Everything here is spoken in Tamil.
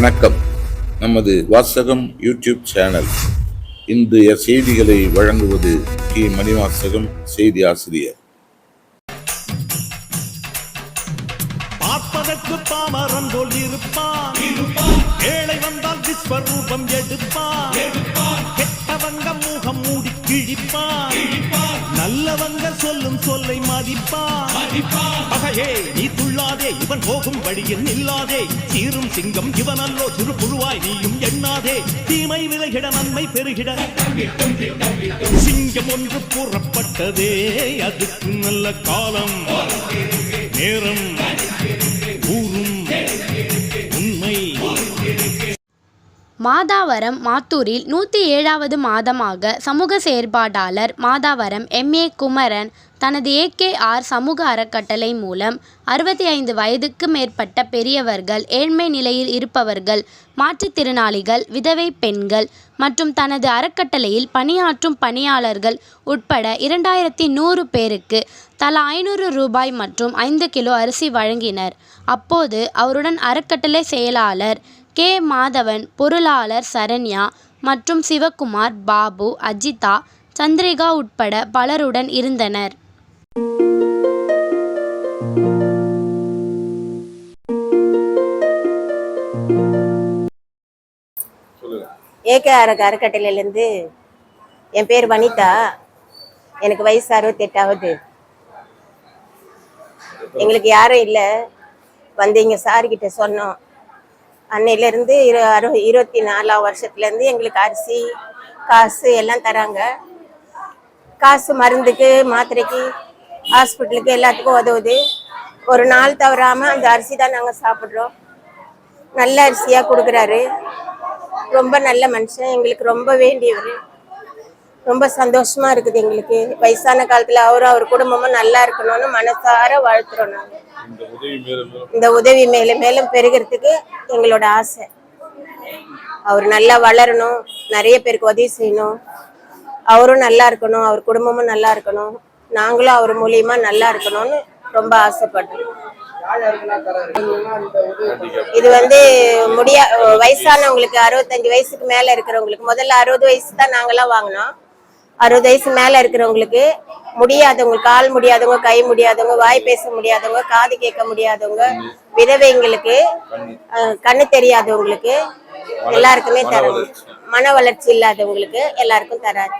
வணக்கம். நமது வாசகம் யூடியூப் சேனல் இன்றைய செய்திகளை வழங்குவது கி. மணிவாசகம், செய்தி ஆசிரியர். பார்ப்பதற்கு பாமரன் போல் இருப்பான், ஏழை வந்தால் விஸ்வரூபம் எடுப்பான், கெட்டவங்க முகம் மூடி கிழிப்பான், நல்லவங்க சொல்லும் சொல்லை மதிப்பான். பகையே நீ துள்ளாதே, இவன் போகும் வழியில் நில்லாதே, சீரும் சிங்கம் இவனல்லோ சிறு புழுவாய் நீயும் எண்ணாதே, தீமை விலகிட நன்மை பெருகிட சிங்கம் ஒன்று கூறப்பட்டதே, அதுக்கு நல்ல காலம் நேரம் ஊரும் உண்மை. மாதாவரம் மாத்தூரில் 107வது மாதமாக சமூக செயற்பாட்டாளர் மாதாவரம் M.A. குமரன் தனது AKR சமூக அறக்கட்டளை மூலம் 65 வயதுக்கு மேற்பட்ட பெரியவர்கள், ஏழ்மை நிலையில் இருப்பவர்கள், மாற்றுத்திறனாளிகள், விதவை பெண்கள் மற்றும் தனது அறக்கட்டளையில் பணியாற்றும் பணியாளர்கள் உட்பட 2100 பேருக்கு தலா 500 ரூபாய் மற்றும் 5 கிலோ அரிசி வழங்கினர். அப்போது அவருடன் அறக்கட்டளை செயலாளர் கே. மாதவன், பொருளாளர் சரண்யா மற்றும் சிவகுமார், பாபு, அஜிதா, சந்திரிகா உட்பட பலருடன் இருந்தனர். AKR அறக்கட்டளையிலேருந்து என் பேர் வனிதா. எனக்கு வயசு 68ஆகுது. எங்களுக்கு யாரும் இல்லை. வந்து இங்கே சார்கிட்ட சொன்னோம். அன்னையிலேருந்து 24 வருஷத்துலேருந்து எங்களுக்கு அரிசி, காசு எல்லாம் தராங்க. காசு மருந்துக்கு, மாத்திரைக்கு, ஹாஸ்பிட்டலுக்கு எல்லாத்துக்கும் உதவுது. ஒரு நாள் தவறாமல் அந்த அரிசி தான் நாங்கள் சாப்பிட்றோம். நல்ல அரிசியாக கொடுக்குறாரு. ரொம்ப நல்ல மனுஷன், எங்களுக்கு ரொம்ப வேண்டியவர். ரொம்ப சந்தோஷமா இருக்குது எங்களுக்கு. வயசான காலத்தில் அவர் குடும்பமும் நல்லா இருக்கணும்னு மனசார வாழ்த்துறோம். நாங்கள் இந்த உதவி மேலும் மேலும் பெருகிறதுக்கு எங்களோட ஆசை. அவர் நல்லா வளரணும், நிறைய பேருக்கு உதவி செய்யணும், அவரும் நல்லா இருக்கணும், அவர் குடும்பமும் நல்லா இருக்கணும், நாங்களும் அவர் மூலியமா நல்லா இருக்கணும்னு ரொம்ப ஆசைப்படுறோம். இது வயசானவங்களுக்கு 65 வயசுக்கு மேல இருக்கிறவங்களுக்கு, முதல்ல 60 வயசு தான் நாங்கெல்லாம் வாங்கினோம். 60 வயசு மேல இருக்கிறவங்களுக்கு, முடியாதவங்க, கால் முடியாதவங்க, கை முடியாதவங்க, வாய் பேச முடியாதவங்க, காது கேட்க முடியாதவங்க, விதவைங்களுக்கு, கண்ணு தெரியாதவங்களுக்கு எல்லாருக்குமே தராங்க. மன வளர்ச்சி இல்லாதவங்களுக்கு எல்லாருக்கும் தராரு.